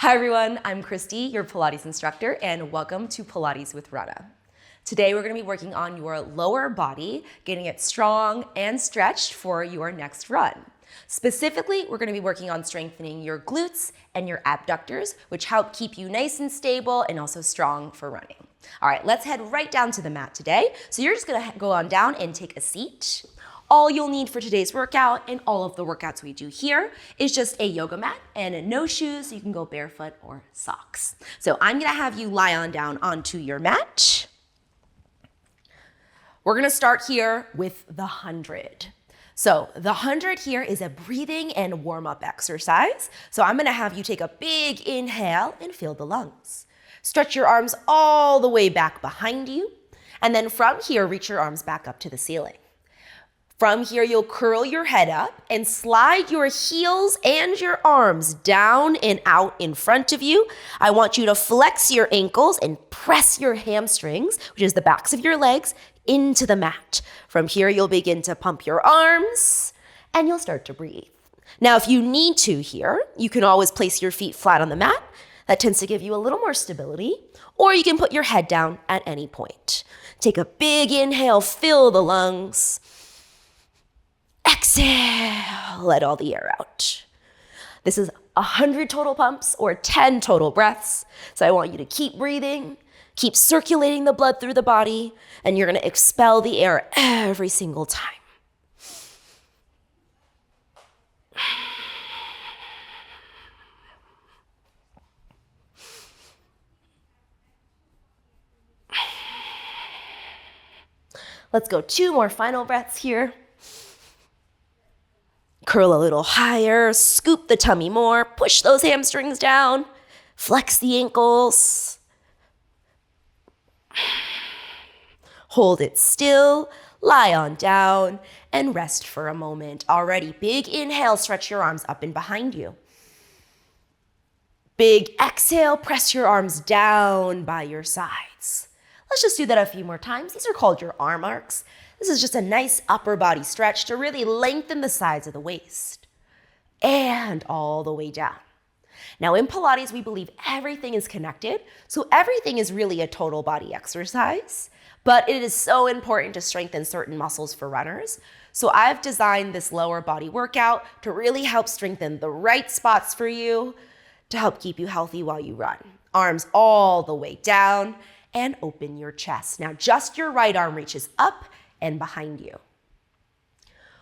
Hi everyone, I'm Christy, your Pilates instructor, and welcome to Pilates with Runna. Today we're going to be working on your lower body, getting it strong and stretched for your next run. Specifically, we're going to be working on strengthening your glutes and your abductors, which help keep you nice and stable and also strong for running. All right, let's head right down to the mat today. So you're just going to go on down and take a seat. All you'll need for today's workout and all of the workouts we do here is just a yoga mat and no shoes, so you can go barefoot or socks. So I'm gonna have you lie on down onto your mat. We're gonna start here with the 100. So the 100 here is a breathing and warm-up exercise. So I'm gonna have you take a big inhale and fill the lungs. Stretch your arms all the way back behind you. And then from here, reach your arms back up to the ceiling. From here, you'll curl your head up and slide your heels and your arms down and out in front of you. I want you to flex your ankles and press your hamstrings, which is the backs of your legs, into the mat. From here, you'll begin to pump your arms and you'll start to breathe. Now, if you need to here, you can always place your feet flat on the mat. That tends to give you a little more stability, or you can put your head down at any point. Take a big inhale, fill the lungs. Exhale, let all the air out. This is 100 total pumps or 10 total breaths. So I want you to keep breathing, keep circulating the blood through the body, and you're going to expel the air every single time. Let's go 2 more final breaths here. Curl a little higher, scoop the tummy more, push those hamstrings down, flex the ankles. Hold it still, lie on down, and rest for a moment. Already, big inhale, stretch your arms up and behind you. Big exhale, press your arms down by your sides. Let's just do that a few more times. These are called your arm arcs. This is just a nice upper body stretch to really lengthen the sides of the waist and all the way down. Now in Pilates, we believe everything is connected. So everything is really a total body exercise, but it is so important to strengthen certain muscles for runners. So I've designed this lower body workout to really help strengthen the right spots for you to help keep you healthy while you run. Arms all the way down and open your chest. Now just your right arm reaches up and behind you.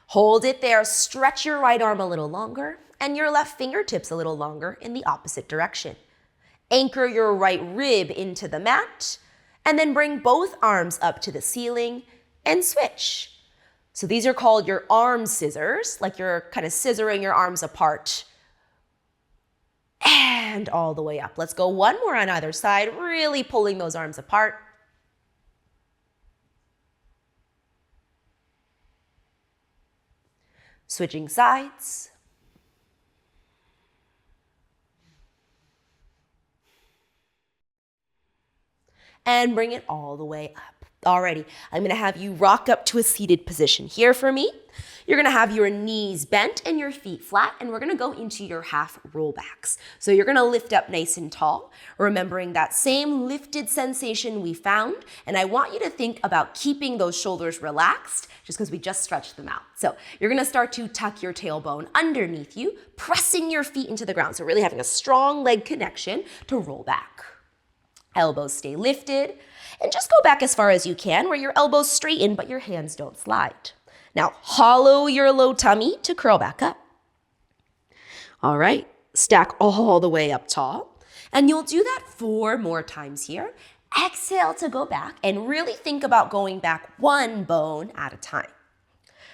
Hold it there, stretch your right arm a little longer and your left fingertips a little longer in the opposite direction. Anchor your right rib into the mat and then bring both arms up to the ceiling and switch. So these are called your arm scissors, like you're kind of scissoring your arms apart and all the way up. Let's go one more on either side, really pulling those arms apart. Switching sides. And bring it all the way up. Alrighty, I'm gonna have you rock up to a seated position here for me. You're gonna have your knees bent and your feet flat, and we're gonna go into your half rollbacks. So you're gonna lift up nice and tall, remembering that same lifted sensation we found, and I want you to think about keeping those shoulders relaxed, just because we just stretched them out. So you're gonna start to tuck your tailbone underneath you, pressing your feet into the ground, so really having a strong leg connection to roll back. Elbows stay lifted, and just go back as far as you can where your elbows straighten but your hands don't slide. Now hollow your low tummy to curl back up. All right, stack all the way up tall, and you'll do that 4 more times here. Exhale to go back and really think about going back 1 bone at a time.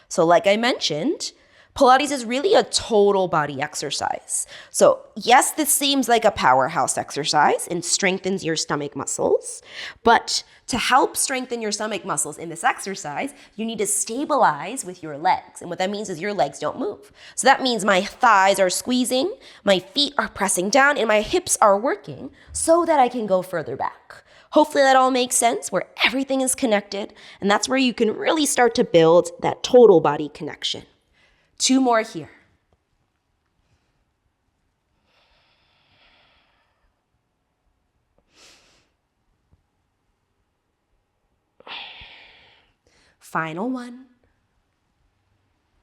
So like I mentioned, Pilates is really a total body exercise. So yes, this seems like a powerhouse exercise and strengthens your stomach muscles, but to help strengthen your stomach muscles in this exercise, you need to stabilize with your legs. And what that means is your legs don't move. So that means my thighs are squeezing, my feet are pressing down, and my hips are working so that I can go further back. Hopefully that all makes sense, where everything is connected, and that's where you can really start to build that total body connection. 2 more here. Final one.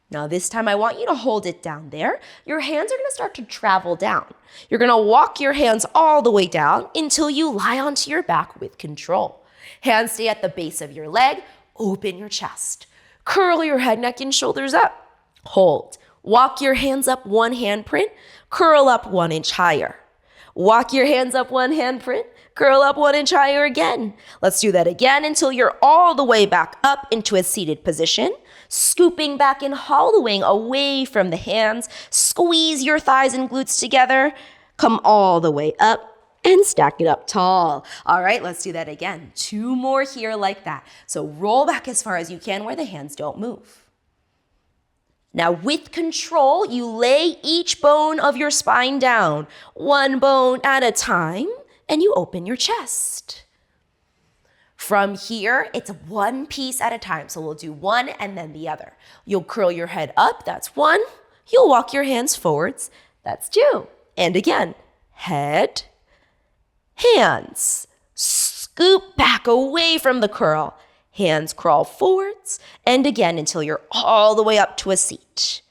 Now this time I want you to hold it down there. Your hands are gonna start to travel down. You're gonna walk your hands all the way down until you lie onto your back with control. Hands stay at the base of your leg, open your chest. Curl your head, neck, and shoulders up. Hold. Walk your hands up 1 handprint, curl up 1 inch higher. Walk your hands up 1 handprint, curl up 1 inch higher again. Let's do that again until you're all the way back up into a seated position. Scooping back and hollowing away from the hands. Squeeze your thighs and glutes together. Come all the way up and stack it up tall. All right, let's do that again. 2 more here like that. So roll back as far as you can where the hands don't move. Now with control, you lay each bone of your spine down, 1 bone at a time, and you open your chest. From here, it's 1 piece at a time. So we'll do 1 and then the other. You'll curl your head up, that's 1. You'll walk your hands forwards, that's 2. And again, head, hands. Scoop back away from the curl. Hands crawl forwards, and again until you're all the way up to a seat.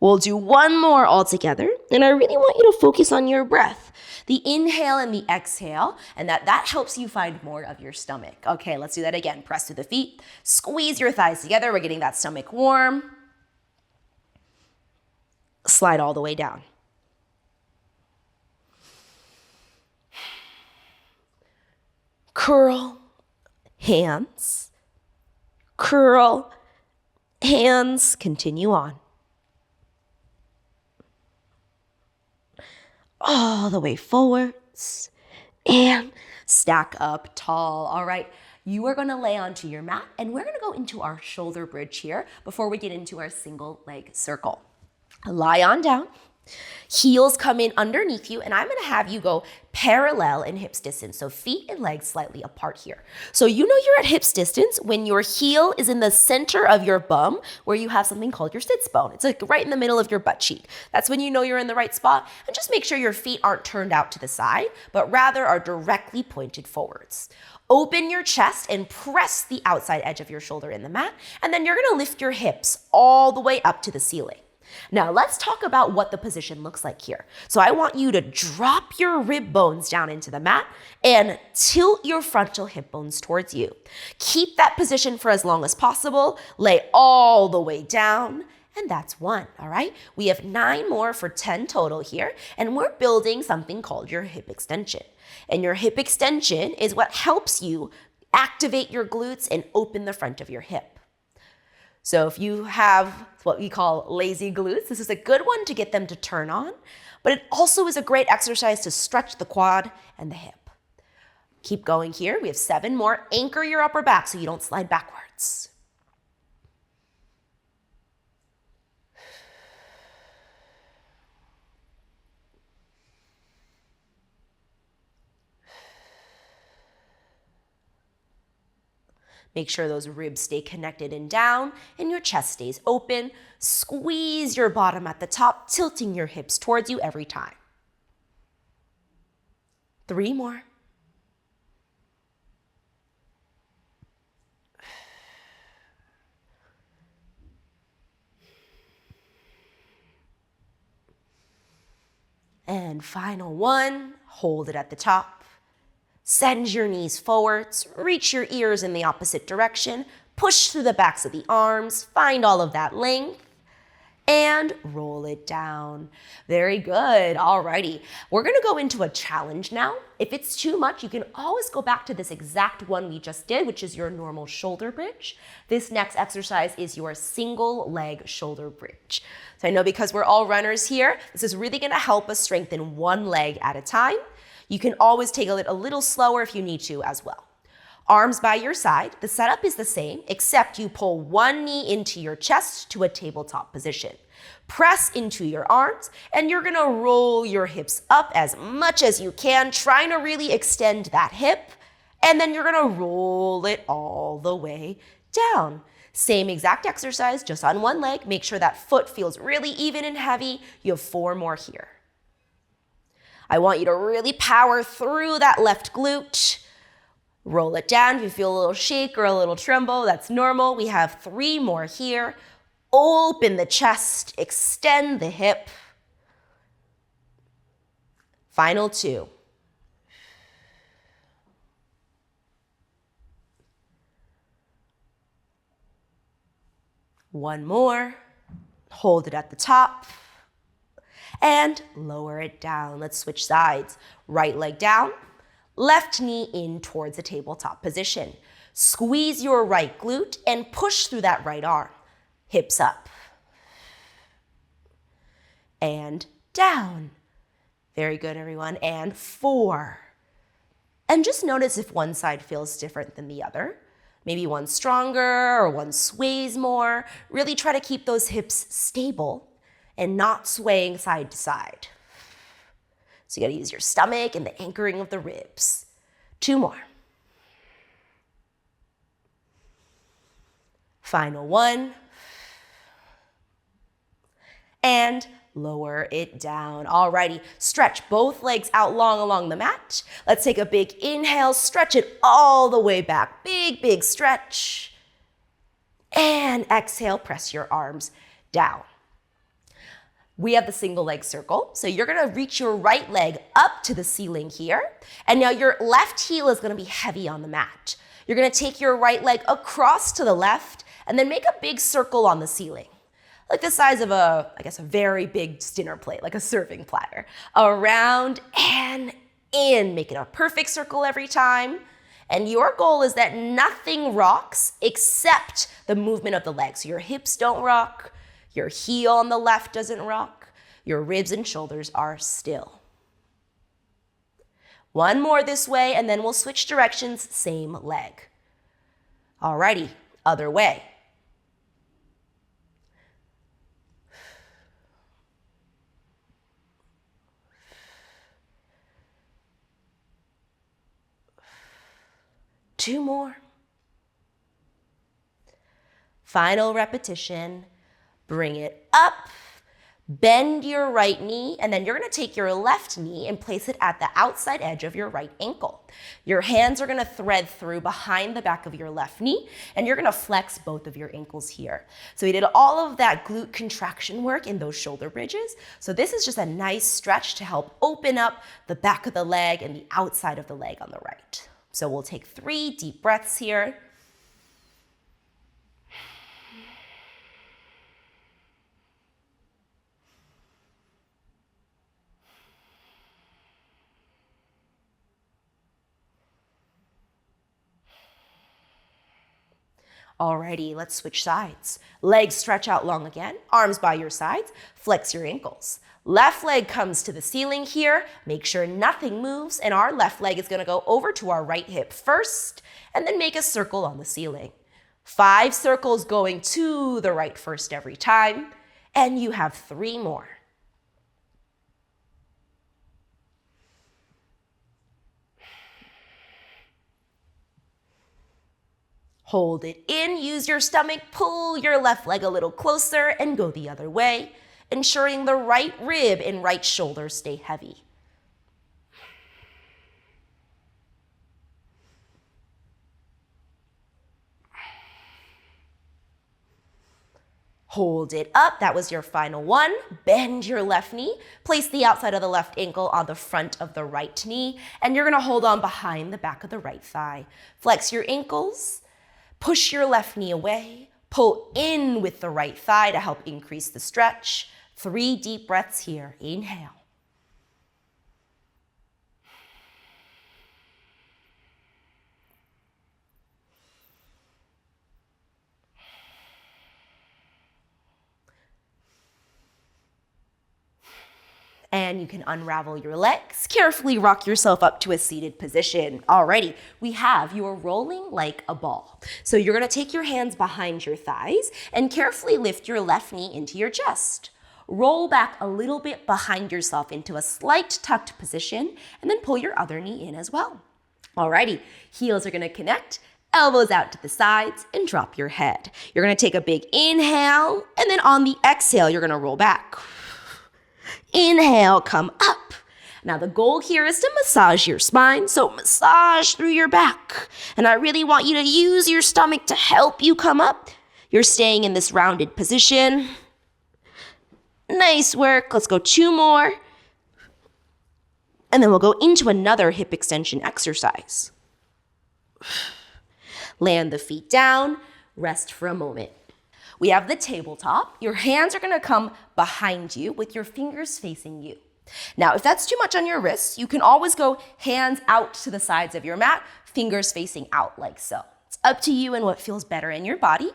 We'll do 1 more all together, and I really want you to focus on your breath. The inhale and the exhale, and that helps you find more of your stomach. Okay, let's do that again. Press through the feet, squeeze your thighs together. We're getting that stomach warm. Slide all the way down. Curl, hands, curl, hands, continue on. All the way forwards and stack up tall. All right, you are gonna lay onto your mat and we're gonna go into our shoulder bridge here before we get into our single leg circle. Lie on down, heels come in underneath you, and I'm gonna have you go parallel in hips distance. So feet and legs slightly apart here. So you know you're at hips distance when your heel is in the center of your bum where you have something called your sits bone. It's like right in the middle of your butt cheek. That's when you know you're in the right spot. And just make sure your feet aren't turned out to the side, but rather are directly pointed forwards. Open your chest and press the outside edge of your shoulder in the mat. And then you're gonna lift your hips all the way up to the ceiling. Now let's talk about what the position looks like here. So I want you to drop your rib bones down into the mat and tilt your frontal hip bones towards you. Keep that position for as long as possible. Lay all the way down, and that's 1, all right? We have 9 more for 10 total here, and we're building something called your hip extension. And your hip extension is what helps you activate your glutes and open the front of your hip. So if you have what we call lazy glutes, this is a good one to get them to turn on, but it also is a great exercise to stretch the quad and the hip. Keep going here. We have 7 more. Anchor your upper back so you don't slide backwards. Make sure those ribs stay connected and down and your chest stays open. Squeeze your bottom at the top, tilting your hips towards you every time. 3 more. And final 1, hold it at the top. Send your knees forwards, reach your ears in the opposite direction, push through the backs of the arms, find all of that length, and roll it down. Very good, alrighty. We're gonna go into a challenge now. If it's too much, you can always go back to this exact one we just did, which is your normal shoulder bridge. This next exercise is your single leg shoulder bridge. So I know because we're all runners here, this is really gonna help us strengthen 1 leg at a time. You can always take it a little slower if you need to as well. Arms by your side. The setup is the same, except you pull 1 knee into your chest to a tabletop position. Press into your arms, and you're gonna roll your hips up as much as you can, trying to really extend that hip, and then you're gonna roll it all the way down. Same exact exercise, just on 1 leg. Make sure that foot feels really even and heavy. You have 4 more here. I want you to really power through that left glute. Roll it down. If you feel a little shake or a little tremble, that's normal. We have 3 more here. Open the chest, extend the hip. Final 2. One more. Hold it at the top. And lower it down. Let's switch sides. Right leg down. Left knee in towards the tabletop position. Squeeze your right glute and push through that right arm. Hips up. And down. Very good, everyone. And 4. And just notice if one side feels different than the other. Maybe one's stronger or one sways more. Really try to keep those hips stable and not swaying side to side. So you gotta use your stomach and the anchoring of the ribs. 2 more. Final 1. And lower it down. Alrighty, stretch both legs out long along the mat. Let's take a big inhale, stretch it all the way back. Big, big stretch. And exhale, press your arms down. We have the single leg circle. So you're gonna reach your right leg up to the ceiling here. And now your left heel is gonna be heavy on the mat. You're gonna take your right leg across to the left and then make a big circle on the ceiling. Like the size of a very big dinner plate, like a serving platter. Around and in, make it a perfect circle every time. And your goal is that nothing rocks except the movement of the legs. So your hips don't rock, your heel on the left doesn't rock, your ribs and shoulders are still. One more this way, and then we'll switch directions, same leg. Alrighty, other way. Two more. Final repetition. Bring it up. Bend your right knee, and then you're gonna take your left knee and place it at the outside edge of your right ankle. Your hands are gonna thread through behind the back of your left knee, and you're gonna flex both of your ankles here. So we did all of that glute contraction work in those shoulder bridges. So this is just a nice stretch to help open up the back of the leg and the outside of the leg on the right. So we'll take 3 deep breaths here. Alrighty, let's switch sides. Legs stretch out long again, arms by your sides, flex your ankles. Left leg comes to the ceiling here, make sure nothing moves, and our left leg is gonna go over to our right hip first, and then make a circle on the ceiling. 5 circles going to the right first every time, and you have 3 more. Hold it in, use your stomach, pull your left leg a little closer and go the other way, ensuring the right rib and right shoulder stay heavy. Hold it up, that was your final one. Bend your left knee, place the outside of the left ankle on the front of the right knee, and you're gonna hold on behind the back of the right thigh. Flex your ankles, push your left knee away, pull in with the right thigh to help increase the stretch. 3 deep breaths here, inhale. And you can unravel your legs. Carefully rock yourself up to a seated position. Alrighty, we have you are rolling like a ball. So you're gonna take your hands behind your thighs and carefully lift your left knee into your chest. Roll back a little bit behind yourself into a slight tucked position and then pull your other knee in as well. Alrighty, heels are gonna connect, elbows out to the sides and drop your head. You're gonna take a big inhale and then on the exhale, you're gonna roll back. Inhale, come up. Now the goal here is to massage your spine, so massage through your back. And I really want you to use your stomach to help you come up. You're staying in this rounded position. Nice work. Let's go 2 more. And then we'll go into another hip extension exercise. Land the feet down, rest for a moment. We have the tabletop. Your hands are gonna come behind you with your fingers facing you. Now, if that's too much on your wrists, you can always go hands out to the sides of your mat, fingers facing out like so. It's up to you and what feels better in your body.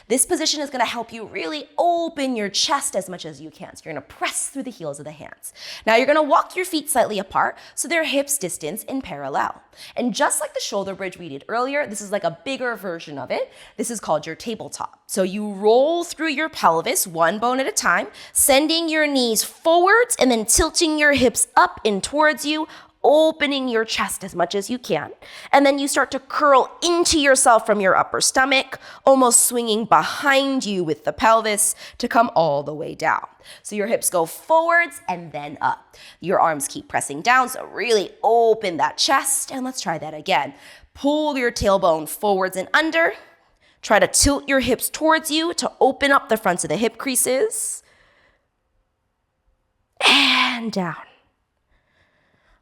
This position is gonna help you really open your chest as much as you can. So you're gonna press through the heels of the hands. Now you're gonna walk your feet slightly apart so they're hips distance in parallel. And just like the shoulder bridge we did earlier, this is like a bigger version of it. This is called your tabletop. So you roll through your pelvis one bone at a time, sending your knees forwards and then tilting your hips up and towards you, opening your chest as much as you can. And then you start to curl into yourself from your upper stomach, almost swinging behind you with the pelvis to come all the way down. So your hips go forwards and then up. Your arms keep pressing down, so really open that chest. And let's try that again. Pull your tailbone forwards and under. Try to tilt your hips towards you to open up the fronts of the hip creases. And down.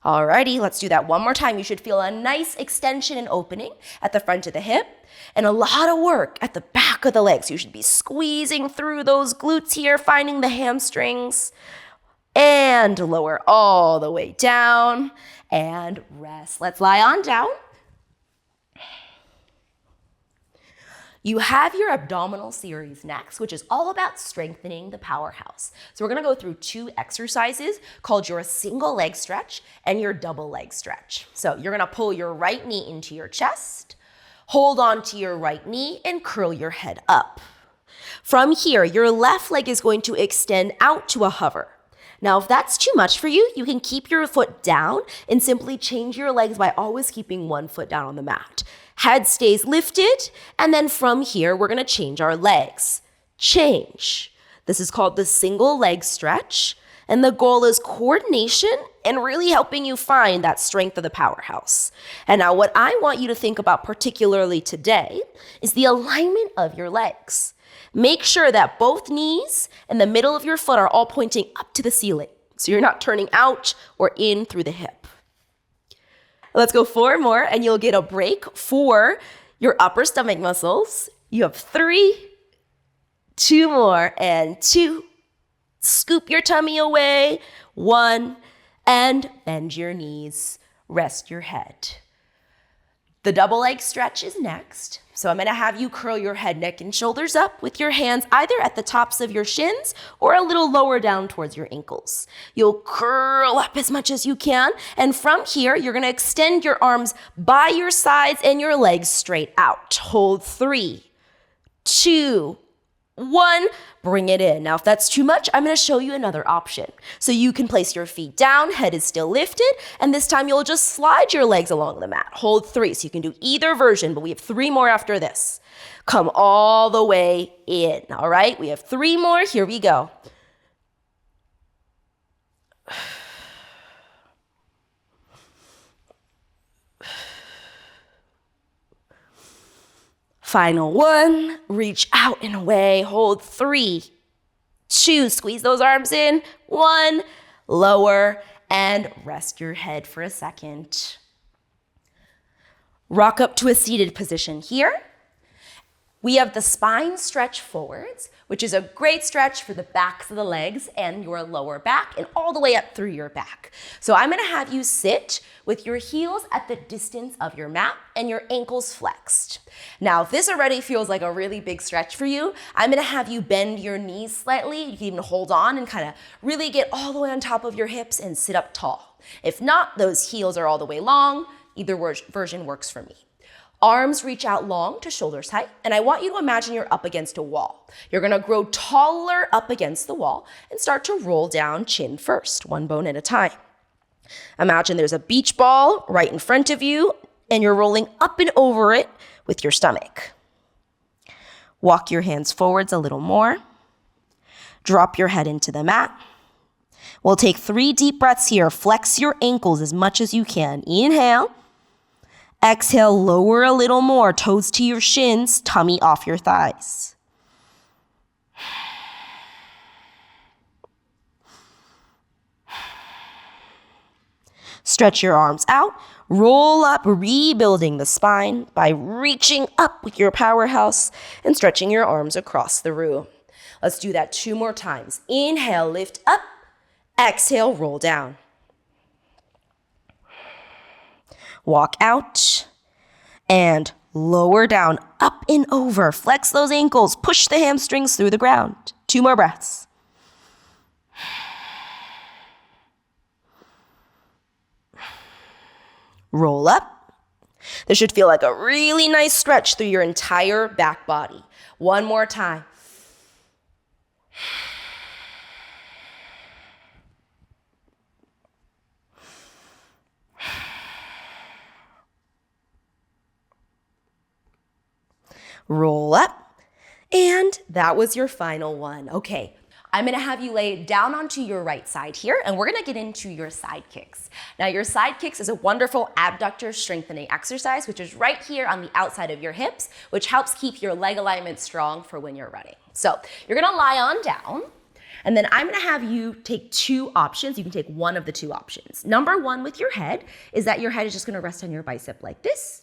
Alrighty, let's do that one more time. You should feel a nice extension and opening at the front of the hip and a lot of work at the back of the legs. You should be squeezing through those glutes here, finding the hamstrings, and lower all the way down and rest. Let's lie on down. You have your abdominal series next, which is all about strengthening the powerhouse. So we're gonna go through 2 exercises called your single leg stretch and your double leg stretch. So you're gonna pull your right knee into your chest, hold on to your right knee and curl your head up. From here, your left leg is going to extend out to a hover. Now, if that's too much for you, you can keep your foot down and simply change your legs by always keeping one foot down on the mat. Head stays lifted, and then from here, we're gonna change our legs. Change. This is called the single leg stretch, and the goal is coordination and really helping you find that strength of the powerhouse. And now what I want you to think about particularly today is the alignment of your legs. Make sure that both knees and the middle of your foot are all pointing up to the ceiling, so you're not turning out or in through the hip. Let's go 4 more, and you'll get a break for your upper stomach muscles. You have 3, 2 more, and 2. Scoop your tummy away, 1, and bend your knees. Rest your head. The double leg stretch is next. So I'm gonna have you curl your head, neck, and shoulders up with your hands either at the tops of your shins or a little lower down towards your ankles. You'll curl up as much as you can. And from here, you're gonna extend your arms by your sides and your legs straight out. Hold 3, 2, 1, bring it in. Now, if that's too much, I'm gonna show you another option. So you can place your feet down, head is still lifted, and this time you'll just slide your legs along the mat. Hold 3, so you can do either version, but we have 3 more after this. Come all the way in, all right? We have 3 more, here we go. Final 1, reach out and away, hold 3, 2, squeeze those arms in, 1, lower, and rest your head for a second. Rock up to a seated position here. We have the spine stretch forwards, which is a great stretch for the backs of the legs and your lower back and all the way up through your back. So I'm gonna have you sit with your heels at the distance of your mat and your ankles flexed. Now, if this already feels like a really big stretch for you, I'm gonna have you bend your knees slightly. You can even hold on and kind of really get all the way on top of your hips and sit up tall. If not, those heels are all the way long. Either version works for me. Arms reach out long to shoulders height, and I want you to imagine you're up against a wall. You're gonna grow taller up against the wall and start to roll down chin first, 1 bone at a time. Imagine there's a beach ball right in front of you, and you're rolling up and over it with your stomach. Walk your hands forwards a little more. Drop your head into the mat. We'll take 3 deep breaths here. Flex your ankles as much as you can. Inhale. Exhale, lower a little more. Toes to your shins, tummy off your thighs. Stretch your arms out. Roll up, rebuilding the spine by reaching up with your powerhouse and stretching your arms across the room. Let's do that 2 more times. Inhale, lift up. Exhale, roll down. Walk out and lower down, up and over. Flex those ankles. Push the hamstrings through the ground. 2 more breaths. Roll up. This should feel like a really nice stretch through your entire back body. 1 more time. Roll up. And that was your final one. Okay. I'm gonna have you lay down onto your right side here, and we're gonna get into your side kicks. Now, your side kicks is a wonderful abductor strengthening exercise, which is right here on the outside of your hips, which helps keep your leg alignment strong for when you're running. So you're gonna lie on down, and then I'm gonna have you take 2 options. You can take one of the 2 options. Number 1 with your head is that your head is just gonna rest on your bicep like this.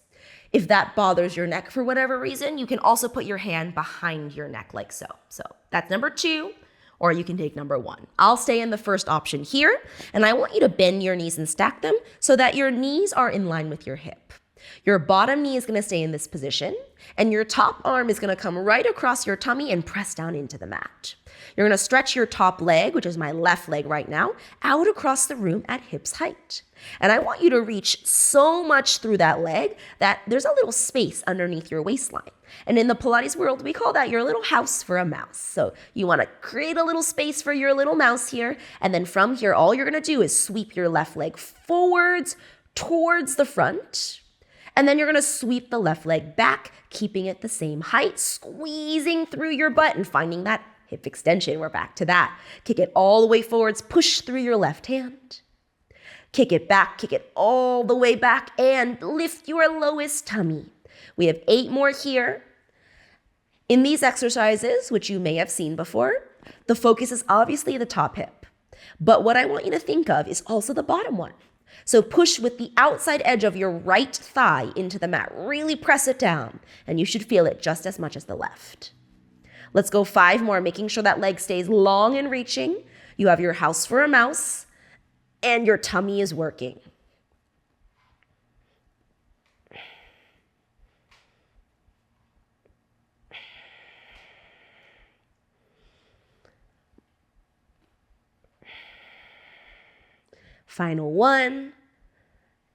If that bothers your neck for whatever reason, you can also put your hand behind your neck like so. So that's number 2. Or you can take number 1. I'll stay in the first option here, and I want you to bend your knees and stack them so that your knees are in line with your hip. Your bottom knee is gonna stay in this position, and your top arm is gonna come right across your tummy and press down into the mat. You're gonna stretch your top leg, which is my left leg right now, out across the room at hips height. And I want you to reach so much through that leg that there's a little space underneath your waistline. And in the Pilates world, we call that your little house for a mouse. So you want to create a little space for your little mouse here. And then from here, all you're going to do is sweep your left leg forwards towards the front. And then you're going to sweep the left leg back, keeping it the same height, squeezing through your butt and finding that hip extension. We're back to that. Kick it all the way forwards, push through your left hand. Kick it back, kick it all the way back, and lift your lowest tummy. We have 8 more here. In these exercises, which you may have seen before, the focus is obviously the top hip. But what I want you to think of is also the bottom one. So push with the outside edge of your right thigh into the mat. Really press it down, and you should feel it just as much as the left. Let's go 5 more, making sure that leg stays long and reaching. You have your house for a mouse, and your tummy is working. Final one.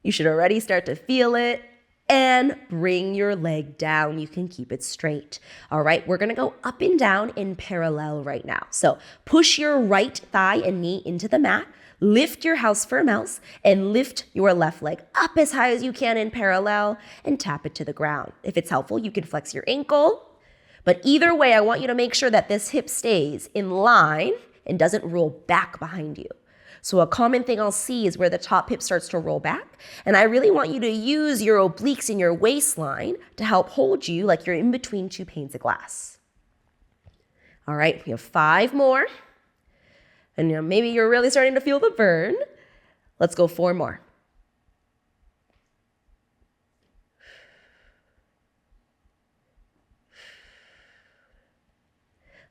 You should already start to feel it. And bring your leg down. You can keep it straight. All right, we're gonna go up and down in parallel right now. So push your right thigh and knee into the mat. Lift your house for a mouse and lift your left leg up as high as you can in parallel and tap it to the ground. If it's helpful, you can flex your ankle. But either way, I want you to make sure that this hip stays in line and doesn't roll back behind you. So a common thing I'll see is where the top hip starts to roll back. And I really want you to use your obliques and your waistline to help hold you like you're in between 2 panes of glass. All right, we have 5 more. And maybe you're really starting to feel the burn. Let's go 4 more.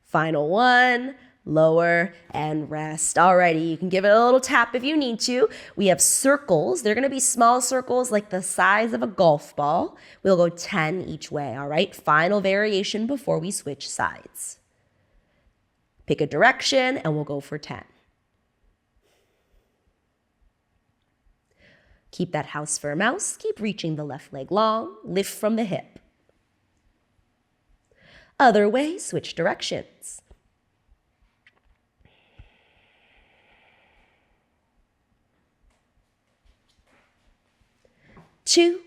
Final one. Lower and rest. Alrighty, you can give it a little tap if you need to. We have circles. They're gonna be small circles like the size of a golf ball. We'll go 10 each way, all right? Final variation before we switch sides. Pick a direction and we'll go for 10. Keep that house for a mouse. Keep reaching the left leg long. Lift from the hip. Other way, switch directions. 2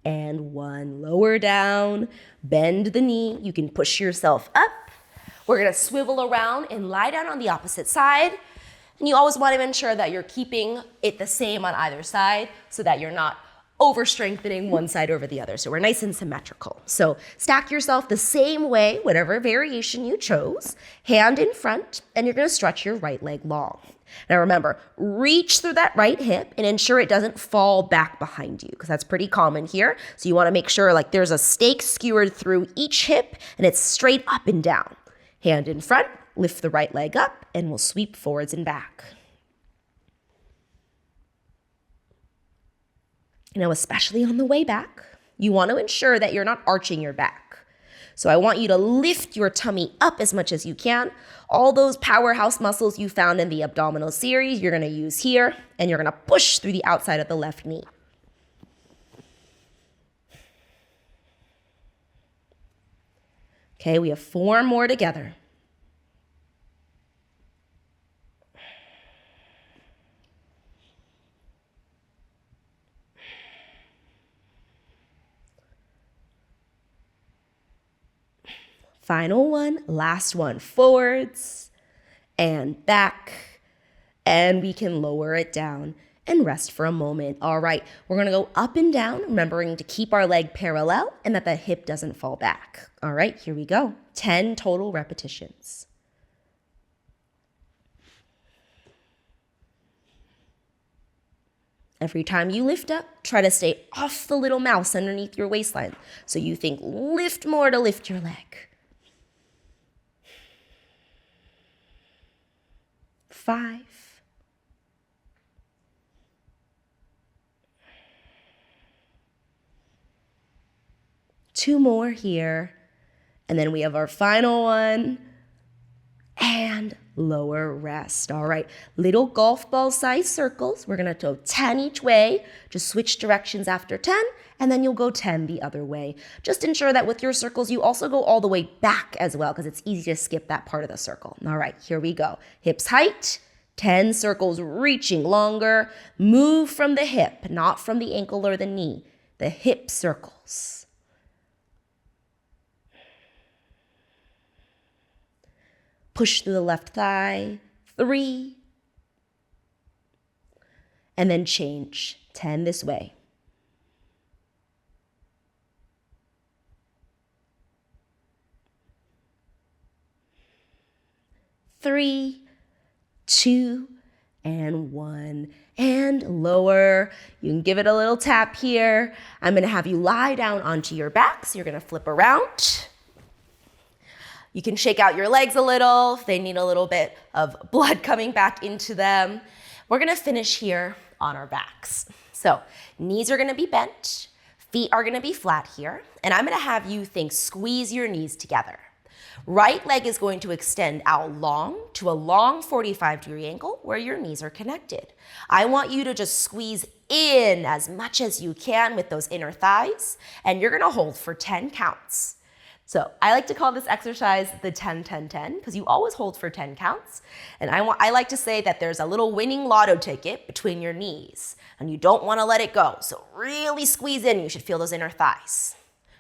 and 1. Lower down, bend the knee. You can push yourself up. We're gonna swivel around and lie down on the opposite side. And you always want to ensure that you're keeping it the same on either side so that you're not over strengthening one side over the other. So we're nice and symmetrical. So stack yourself the same way, whatever variation you chose, hand in front, and you're going to stretch your right leg long. Now remember, reach through that right hip and ensure it doesn't fall back behind you, because that's pretty common here. So you want to make sure like there's a stake skewered through each hip and it's straight up and down. Hand in front, lift the right leg up, and we'll sweep forwards and back. Now, especially on the way back, you want to ensure that you're not arching your back. So I want you to lift your tummy up as much as you can. All those powerhouse muscles you found in the abdominal series, you're going to use here, and you're going to push through the outside of the left knee. Okay, we have 4 more together. Final one, last one, forwards and back, and we can lower it down and rest for a moment. All right, we're gonna go up and down, remembering to keep our leg parallel and that the hip doesn't fall back. All right, here we go. 10 total repetitions. Every time you lift up, try to stay off the little mouse underneath your waistline. So you think lift more to lift your leg. 5. 2 more here. And then we have our final one. And lower rest. All right, little golf ball size circles. We're gonna go 10 each way. Just switch directions after 10, and then you'll go 10 the other way. Just ensure that with your circles, you also go all the way back as well, because it's easy to skip that part of the circle. All right, here we go. Hips height, 10 circles reaching longer. Move from the hip, not from the ankle or the knee. The hip circles. Push through the left thigh, 3, and then change, 10 this way. 3, 2, and 1, and lower. You can give it a little tap here. I'm gonna have you lie down onto your back, so you're gonna flip around. You can shake out your legs a little if they need a little bit of blood coming back into them. We're gonna finish here on our backs. So knees are gonna be bent, feet are gonna be flat here, and I'm gonna have you squeeze your knees together. Right leg is going to extend out long to a long 45-degree angle where your knees are connected. I want you to just squeeze in as much as you can with those inner thighs, and you're gonna hold for 10 counts. So I like to call this exercise the 10-10-10 because you always hold for 10 counts. And I like to say that there's a little winning lotto ticket between your knees and you don't want to let it go. So really squeeze in. You should feel those inner thighs.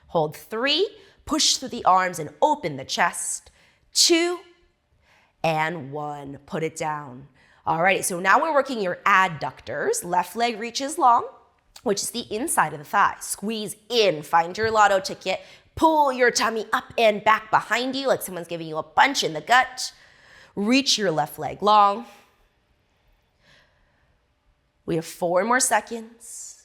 Hold 3, push through the arms and open the chest. 2 and 1, put it down. All right, so now we're working your adductors. Left leg reaches long, which is the inside of the thigh. Squeeze in, find your lotto ticket. Pull your tummy up and back behind you like someone's giving you a punch in the gut. Reach your left leg long. We have 4 more seconds.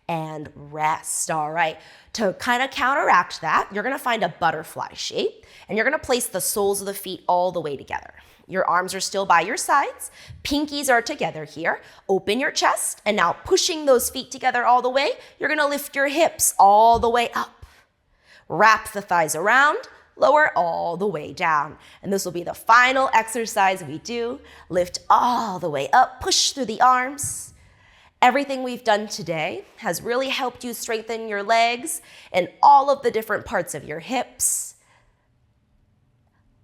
And rest, all right. To kind of counteract that, you're gonna find a butterfly shape and you're gonna place the soles of the feet all the way together. Your arms are still by your sides. Pinkies are together here. Open your chest, and now pushing those feet together all the way, you're gonna lift your hips all the way up. Wrap the thighs around, lower all the way down. And this will be the final exercise we do. Lift all the way up, push through the arms. Everything we've done today has really helped you strengthen your legs and all of the different parts of your hips.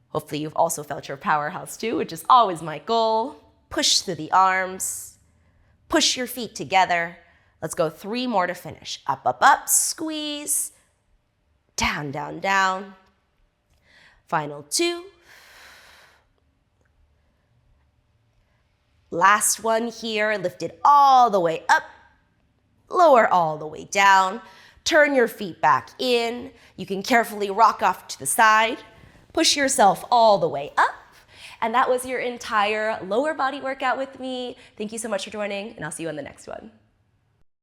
Hopefully you've also felt your powerhouse too, which is always my goal. Push through the arms, push your feet together. Let's go 3 more to finish. Up, up, up, squeeze, down, down, down. Final 2, Last one here, lift it all the way up, lower all the way down. Turn your feet back in. You can carefully rock off to the side. Push yourself all the way up. And that was your entire lower body workout with me. Thank you so much for joining, and I'll see you on the next one.